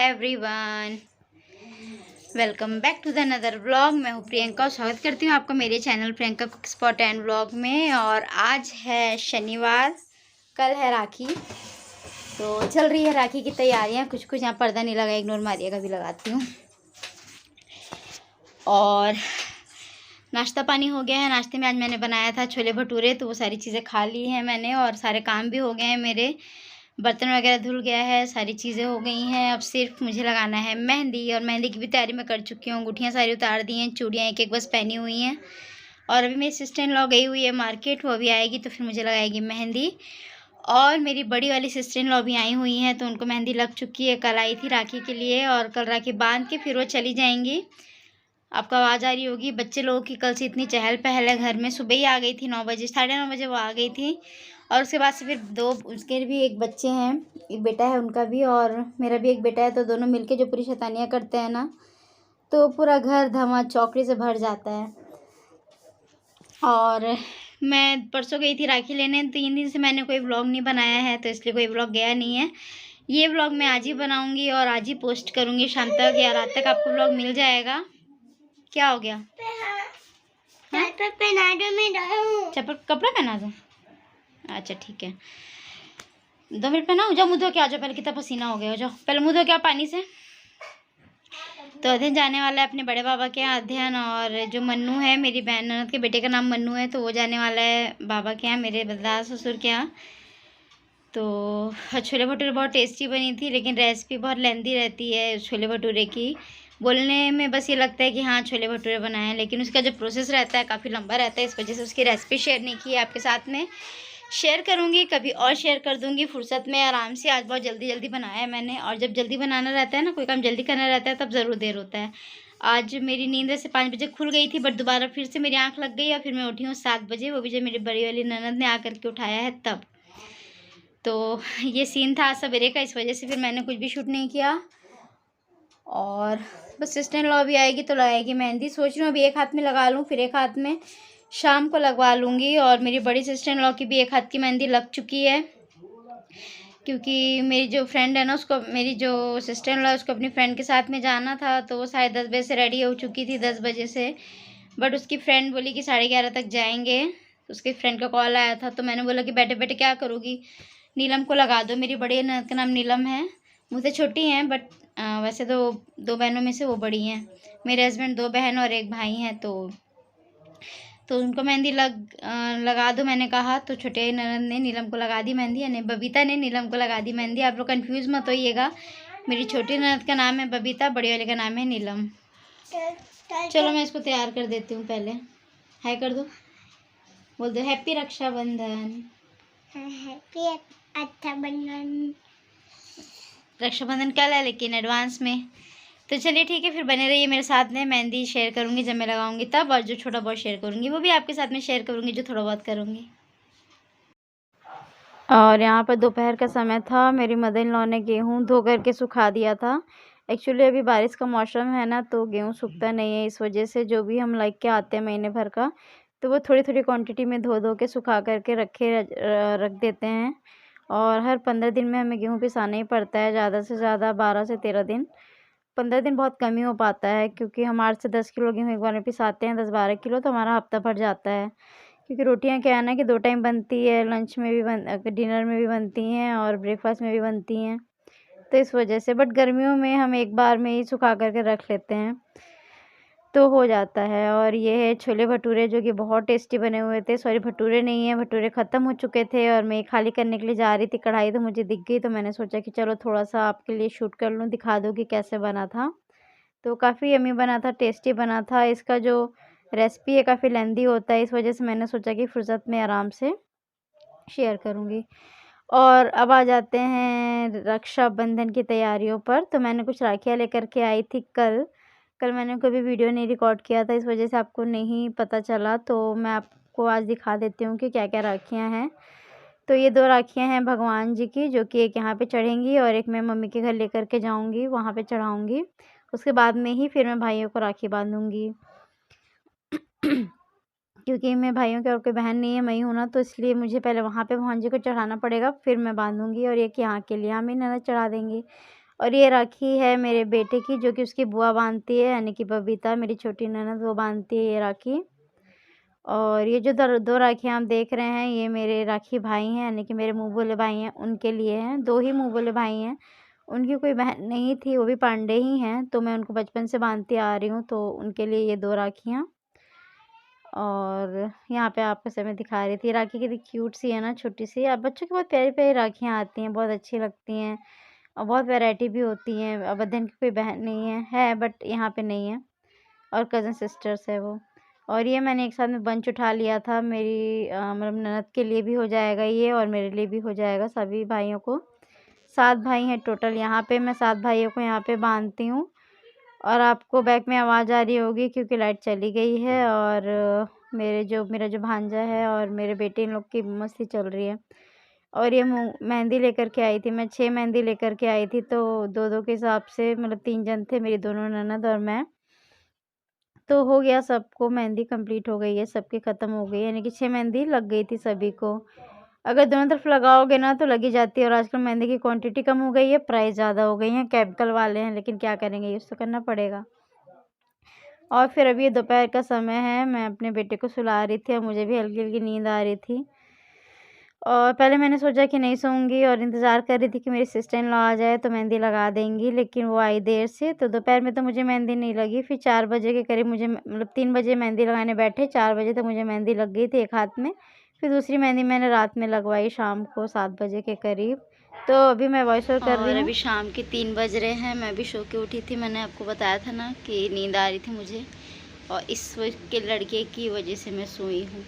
Everyone, welcome back to the another vlog. मैं हूँ प्रियंका और स्वागत करती हूँ आपका मेरे channel Priyanka cook spot and vlog में। और आज है शनिवार, कल है राखी, तो चल रही है राखी की तैयारियाँ। कुछ यहाँ पर्दा नहीं लगा, इग्नोर मारिएगा, भी लगाती हूँ। और नाश्ता पानी हो गया है। नाश्ते में आज मैंने बनाया था छोले भटूरे, तो वो सारी चीज़ें खा ली हैं मैंने और सारे काम भी हो गए हैं मेरे। बर्तन वगैरह धुल गया है, सारी चीज़ें हो गई हैं। अब सिर्फ मुझे लगाना है मेहंदी, और मेहंदी की भी तैयारी मैं कर चुकी हूँ। अंगूठियाँ सारी उतार दी हैं, चूड़ियाँ एक एक बस पहनी हुई हैं। और अभी मेरी सिस्टर इन लॉ गई हुई है मार्केट, वो अभी आएगी तो फिर मुझे लगाएगी मेहंदी। और मेरी बड़ी वाली सिस्टर इन लॉ भी आई हुई हैं, तो उनको मेहंदी लग चुकी है। कल आई थी राखी के लिए और कल राखी बांध के फिर वो चली जाएंगी। आपको आवाज़ आ रही होगी, बच्चे लोगों की कल से इतनी चहल पहल है घर में। सुबह ही आ गई थी 9 बजे, 9:30 बजे वो आ गई थी। और उसके बाद से फिर दो उसके भी एक बच्चे हैं, एक बेटा है उनका भी और मेरा भी एक बेटा है, तो दोनों मिलके जो पूरी शैतानियाँ करते हैं ना, तो पूरा घर धमा चौकड़ी से भर जाता है। और मैं परसों गई थी राखी लेने, 3 दिन से मैंने कोई व्लॉग नहीं बनाया है, तो इसलिए कोई व्लॉग गया नहीं है। ये व्लॉग मैं आज ही बनाऊँगी और आज ही पोस्ट करूँगी शाम तक या रात तक आपको व्लॉग मिल जाएगा। क्या हो गया? चप्पल कपड़ा पहना दो? अच्छा ठीक है, 2 मिनट पहना। जाओ मुँह धो के आ जाओ, पहले कितना पसीना हो गया। हो जाओ, पहले मुँह धो के आओ पानी से। तो अध्ययन जाने वाला है अपने बड़े बाबा के यहाँ, अध्ययन। और जो मन्नू है, मेरी बहन ननद के बेटे का नाम मन्नू है, तो वो जाने वाला है बाबा के यहाँ, मेरे दादा ससुर के यहाँ। तो छोले भटूरे बहुत टेस्टी बनी थी, लेकिन रेसिपी बहुत लेंदी रहती है छोले भटूरे की। बोलने में बस ये लगता है कि हाँ छोले भटूरे बनाए हैं, लेकिन उसका जो प्रोसेस रहता है काफ़ी लंबा रहता है। इस वजह से उसकी रेसिपी शेयर नहीं की है आपके साथ में। शेयर करूँगी कभी और, शेयर कर दूँगी फुर्सत में आराम से। आज बहुत जल्दी जल्दी बनाया है मैंने, और जब जल्दी बनाना रहता है ना, कोई काम जल्दी करना रहता है, तब ज़रूर देर होता है। आज मेरी नींद वैसे 5 बजे खुल गई थी, बट दोबारा फिर से मेरी आँख लग गई और फिर मैं उठी हूँ 7 बजे, वो भी जब मेरी बड़ी वाली ननद ने आकर के उठाया है तब। तो ये सीन था सवेरे का, इस वजह से फिर मैंने कुछ भी शूट नहीं किया। और बस सिस्टर इन लॉ भी आएगी तो लगाएगी मेहंदी। सोच रही हूँ अभी एक हाथ में लगा लूँ, फिर एक हाथ में शाम को लगवा लूँगी। और मेरी बड़ी सिस्टर इन लॉ की भी एक हाथ की मेहंदी लग चुकी है, क्योंकि मेरी जो फ्रेंड है ना, उसको, मेरी जो सिस्टर इन लॉ उसको अपनी फ्रेंड के साथ में जाना था, तो वो 10:30 बजे से रेडी हो चुकी थी, 10 बजे से। बट उसकी फ्रेंड बोली कि 11:30 तक जाएंगे। उसकी फ्रेंड का कॉल आया था, तो मैंने बोला कि बैठे बैठे क्या करोगी, नीलम को लगा दो। मेरी बड़ी ननद का नाम नीलम है, मुझसे छोटी हैं, बट वैसे तो 2 बहनों में से वो बड़ी हैं। मेरे हस्बैंड 2 बहन और 1 भाई हैं, तो उनको मेहंदी लगा दो मैंने कहा। तो छोटे ननद ने नीलम को लगा दी मेहंदी, यानी बबीता ने नीलम को लगा दी मेहंदी। आप लोग कंफ्यूज मत होइएगा, मेरी छोटी ननद का नाम है बबीता, बड़ी वाले का नाम है नीलम। चलो मैं इसको तैयार कर देती हूँ। पहले हाय कर दो, बोल दो हैप्पी रक्षाबंधन। हैप्पी रक्षाबंधन। रक्षाबंधन कल है लेकिन एडवांस में। तो चलिए ठीक है, फिर बने रहिए मेरे साथ में। मेहंदी शेयर करूँगी जब मैं लगाऊंगी तब, और जो छोटा बहुत शेयर करूँगी वो भी आपके साथ में शेयर करूँगी, जो थोड़ा बहुत करूँगी। और यहाँ पर दोपहर का समय था, मेरी मदर इन लॉ ने गेहूँ धो करके सुखा दिया था। एक्चुअली अभी बारिश का मौसम है ना, तो गेहूँ सूखता नहीं है, इस वजह से जो भी हम लाइक के आते हैं महीने भर का, तो वो थोड़ी थोड़ी क्वांटिटी में धो के सुखा करके रख देते हैं। और हर 15 दिन में हमें गेहूँ पिसाना ही पड़ता है, ज़्यादा से ज़्यादा 12 से 13 दिन। 15 दिन बहुत कम ही हो पाता है, क्योंकि हम 8 से 10 किलो गेहूँ एक बार में पिसाते हैं, 10-12 किलो, तो हमारा हफ्ता भर जाता है। क्योंकि रोटियां क्या है ना कि 2 टाइम बनती है, लंच में भी डिनर में भी बनती हैं और ब्रेकफास्ट में भी बनती हैं, तो इस वजह से। बट गर्मियों में हम एक बार में ही सुखा करके रख लेते हैं, तो हो जाता है। और ये है छोले भटूरे, जो कि बहुत टेस्टी बने हुए थे। सॉरी, भटूरे नहीं है, भटूरे ख़त्म हो चुके थे और मैं खाली करने के लिए जा रही थी। कढ़ाई तो मुझे दिख गई, तो मैंने सोचा कि चलो थोड़ा सा आपके लिए शूट कर लूँ, दिखा दूँ कि कैसे बना था। तो काफ़ी यम्मी बना था, टेस्टी बना था। इसका जो रेसिपी है काफ़ी लेंदी होता है, इस वजह से मैंने सोचा कि फुर्सत में आराम से शेयर करूँगी। और अब आ जाते हैं रक्षाबंधन की तैयारियों पर। तो मैंने कुछ राखियाँ लेकर के आई थी कल मैंने कोई भी वीडियो नहीं रिकॉर्ड किया था, इस वजह से आपको नहीं पता चला, तो मैं आपको आज दिखा देती हूँ कि क्या क्या राखियाँ हैं। तो ये 2 राखियाँ हैं भगवान जी की, जो कि एक यहाँ पे चढ़ेंगी और एक मैं मम्मी के घर लेकर के जाऊँगी, वहाँ पे चढ़ाऊँगी। उसके बाद में ही फिर मैं भाइयों को राखी बांधूँगी। क्योंकि मैं भाइयों की और कोई बहन नहीं है, मैं ही हूँ ना, तो इसलिए मुझे पहले वहाँ पे भगवान जी को चढ़ाना पड़ेगा, फिर मैं बांधूँगी। और एक यहाँ के लिए, यहाँ मेरी ननद चढ़ा देंगी। और ये राखी है मेरे बेटे की, जो कि उसकी बुआ बांधती है, यानी कि बबीता मेरी छोटी ननद, वो बांधती है ये राखी। और ये जो दो राखियाँ आप देख रहे हैं, ये मेरे राखी भाई हैं, यानी कि मेरे मुँह बोले भाई हैं, उनके लिए हैं। 2 ही मुँह बोले भाई हैं, उनकी कोई बहन नहीं थी, वो भी पांडे ही हैं, तो मैं उनको बचपन से बांधती आ रही हूँ, तो उनके लिए ये 2 राखियाँ। और यहाँ पे आपको सब मैं दिखा रही थी, राखी कितनी क्यूट सी है ना, छोटी सी। अब बच्चों की बहुत प्यारी-प्यारी राखियाँ आती हैं, बहुत अच्छी लगती हैं और बहुत वैरायटी भी होती हैं। अब अध्ययन की कोई बहन नहीं है बट यहाँ पे नहीं है, और कज़न सिस्टर्स है वो। और ये मैंने एक साथ में बंच उठा लिया था, मेरी मतलब ननद के लिए भी हो जाएगा ये और मेरे लिए भी हो जाएगा, सभी भाइयों को। 7 भाई हैं टोटल यहाँ पे, मैं 7 भाइयों को यहाँ पे बांधती हूँ। और आपको बैक में आवाज़ आ रही होगी क्योंकि लाइट चली गई है, और मेरा जो भांजा है और मेरे बेटे, इन लोग की मस्ती चल रही है। और ये मेहंदी लेकर के आई थी मैं, 6 मेहंदी लेकर के आई थी, तो 2-2 के हिसाब से, मतलब 3 जन थे, मेरी दोनों ननद और मैं। तो हो गया, सबको मेहंदी कंप्लीट हो गई है, सबकी ख़त्म हो गई है, यानी कि 6 मेहंदी लग गई थी सभी को। अगर दोनों तरफ लगाओगे ना तो लगी जाती है, और आजकल मेहंदी की क्वांटिटी कम हो गई है, प्राइस ज़्यादा हो गई है, केमिकल वाले हैं, लेकिन क्या करेंगे, यूज़ तो करना पड़ेगा। और फिर अभी ये दोपहर का समय है, मैं अपने बेटे को सुला रही थी और मुझे भी हल्की-हल्की नींद आ रही थी। और पहले मैंने सोचा कि नहीं सोऊंगी और इंतज़ार कर रही थी कि मेरी सिस्टर इन लॉ आ जाए तो मेहंदी लगा देंगी, लेकिन वो आई देर से, तो दोपहर में तो मुझे मेहंदी नहीं लगी। फिर 4 बजे के करीब मुझे, मतलब 3 बजे मेहंदी लगाने बैठे, 4 बजे तक मुझे मेहंदी लग गई थी एक हाथ में। फिर दूसरी मेहंदी मैंने रात में लगवाई शाम को 7 बजे के करीब। तो अभी मैं वॉइस ओवर कर रही हूँ। अभी शाम के 3 बज रहे हैं, मैं भी सो के उठी थी। मैंने आपको बताया था ना कि नींद आ रही थी मुझे, और इस के लड़के की वजह से मैं सोई हूँ।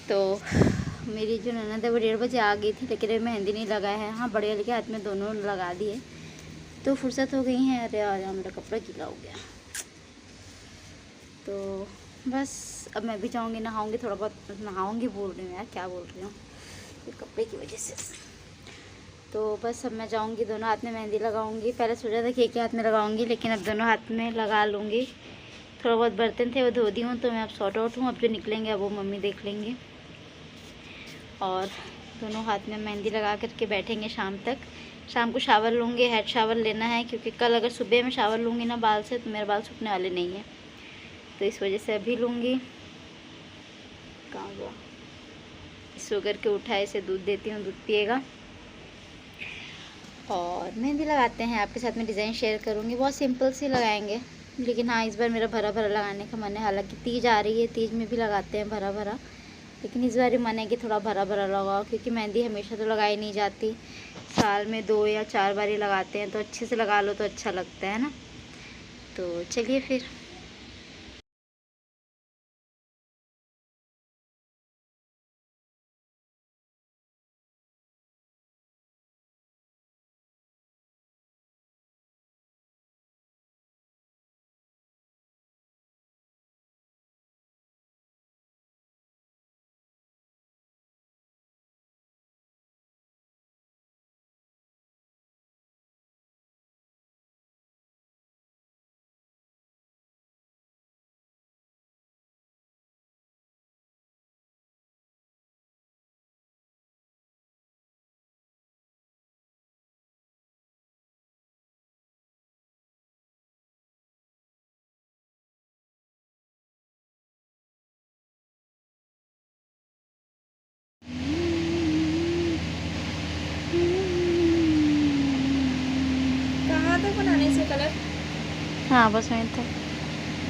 तो मेरी जो ननद है वो 1:30 बजे आ गई थी, लेकिन अभी मेहंदी नहीं लगाया है। हाँ, बड़े वाले के हाथ में दोनों लगा दिए, तो फुर्सत हो गई है। अरे यार, मेरा कपड़ा गीला हो गया। तो बस अब मैं भी जाऊँगी, नहाऊँगी, थोड़ा बहुत नहाऊँगी, बोल रही हूँ यार, क्या बोल रही हूँ, कपड़े की वजह से। तो बस अब मैं जाऊँगी, दोनों हाथ में मेहंदी लगाऊँगी। पहले सोचा था कि एक ही हाथ में लगाऊँगी, लेकिन अब दोनों हाथ में लगा लूँगी। थोड़ा बहुत बर्तन थे वो धो दी हूँ, तो मैं अब सॉर्ट आउट हूँ। अब जो निकलेंगे अब वो मम्मी देख लेंगे। और दोनों हाथ में मेहंदी लगा करके बैठेंगे शाम तक। शाम को शावर लूँगी, हेड शावर लेना है, क्योंकि कल अगर सुबह में शावर लूँगी ना बाल से, तो मेरे बाल सूखने वाले नहीं हैं, तो इस वजह से अभी लूँगी। कहाँ हुआ, सो करके उठा है, इसे दूध देती हूँ, दूध पिएगा। और मेहंदी लगाते हैं, आपके साथ में डिज़ाइन शेयर करूँगी। बहुत सिंपल सी लगाएंगे, लेकिन हाँ, इस बार मेरा भरा भरा लगाने का मन है। हालांकि तीज आ रही है, तीज में भी लगाते हैं भरा भरा, लेकिन इस बार मन है कि थोड़ा भरा भरा लगाओ, क्योंकि मेहंदी हमेशा तो लगाई नहीं जाती, साल में 2 या 4 बार ही लगाते हैं, तो अच्छे से लगा लो तो अच्छा लगता है ना। तो चलिए फिर। कहाँ तक बनाने से कलर? हाँ, बस वहीं तक।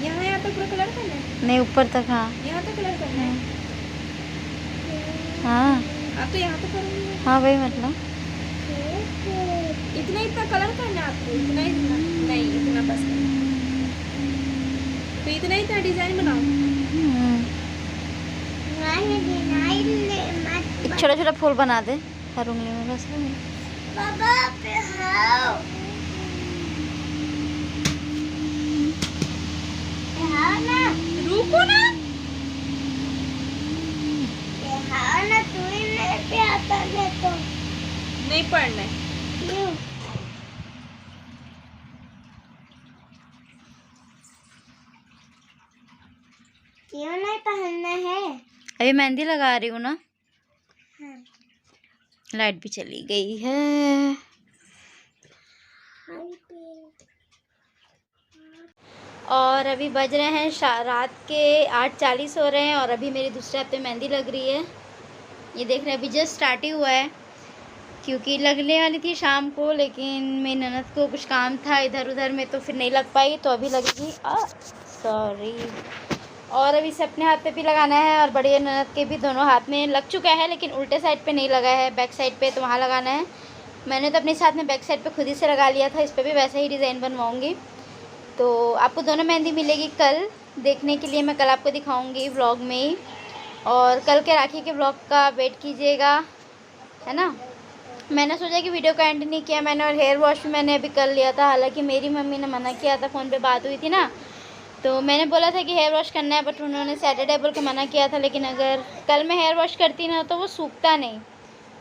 यहाँ तक पूरा कलर करना है? नहीं, ऊपर तक। हाँ यहाँ तक कलर करना है? हाँ आप तो यहाँ तक करूँगी। हाँ, वही मतलब। इतना कलर करना है आपको? इतना नहीं, इतना बस नहीं। तो इतना डिजाइन बनाओ। एक छोटा छोटा फूल बना दे हर उंगली में, बस। बाबा पे हाओ ना, रुको ना, तू ही नहीं पे आता है तो नहीं पढ़ना है। क्यों? क्यों नहीं पहनना है? अभी मेहंदी लगा रही हूँ ना। हाँ। लाइट भी चली गई है। और अभी बज रहे हैं रात के 8:40 हो रहे हैं और अभी मेरी दूसरे हफ्ते मेहंदी लग रही है। ये देख रहे हैं अभी जस्ट स्टार्ट ही हुआ है, क्योंकि लगने वाली थी शाम को, लेकिन मेरी ननद को कुछ काम था इधर उधर में तो फिर नहीं लग पाई, तो अभी लगेगी। सॉरी। और अभी से अपने हाथ पे भी लगाना है और बड़ी ननद के भी दोनों हाथ में लग चुका है, लेकिन उल्टे साइड पे नहीं लगा है, बैक साइड पे, तो वहाँ लगाना है। मैंने तो अपने साथ में बैक साइड पे खुद ही से लगा लिया था, इस पर भी वैसा ही डिज़ाइन बनवाऊँगी। तो आपको दोनों मेहंदी मिलेगी कल देखने के लिए, मैं कल आपको दिखाऊँगी व्लॉग में ही। और कल के राखी के व्लॉग का वेट कीजिएगा, है ना। मैंने सोचा कि वीडियो का एंड नहीं किया मैंने, और हेयर वॉश भी मैंने अभी कर लिया था, हालांकि मेरी मम्मी ने मना किया था, फ़ोन पे बात हुई थी ना, तो मैंने बोला था कि हेयर वॉश करना है, बट उन्होंने सैटरडे बोल के मना किया था। लेकिन अगर कल मैं हेयर वॉश करती ना तो वो सूखता नहीं,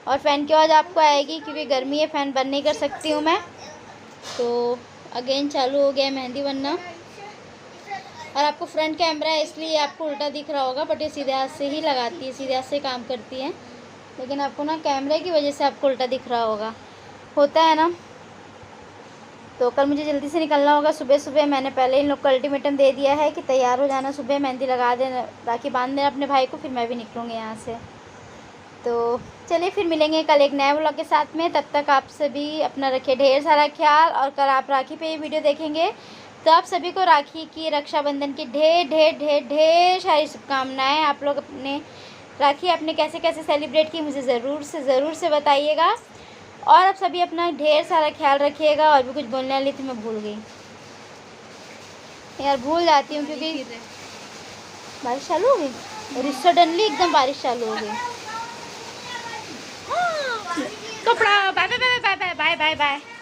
और फ़ैन की आवाज़ आपको आएगी क्योंकि गर्मी है, फ़ैन बंद नहीं कर सकती हूँ मैं। तो अगेन चालू हो गया मेहंदी बनना, और आपको फ्रंट कैमरा है इसलिए आपको उल्टा दिख रहा होगा, बट ये सीधे हाथ से ही लगाती है, सीधे हाथ से काम करती है, लेकिन आपको ना कैमरे की वजह से आपको उल्टा दिख रहा होगा, होता है ना। तो कल मुझे जल्दी से निकलना होगा सुबह सुबह। मैंने पहले इन लोग को अल्टीमेटम दे दिया है कि तैयार हो जाना, सुबह मेहंदी लगा देना, राखी बांध देना अपने भाई को, फिर मैं भी निकलूँगी यहाँ से। तो चलिए फिर मिलेंगे कल एक नए व्लॉग के साथ में, तब तक आप सभी अपना रखिए ढेर सारा ख्याल। और कल आप राखी पे ये वीडियो देखेंगे तो आप सभी को राखी की, रक्षाबंधन की ढेर ढेर ढेर ढेर सारी शुभकामनाएँ। आप लोग अपने राखी आपने कैसे कैसे सेलिब्रेट की मुझे ज़रूर से बताइएगा, और आप सभी अपना ढेर सारा ख्याल रखिएगा। और भी कुछ बोलने वाली थी, मैं भूल गई यार, भूल जाती हूँ क्योंकि बारिश चालू हो गई और सडनली एकदम बारिश चालू हो गई। कपड़ा bye bye bye bye bye bye bye bye.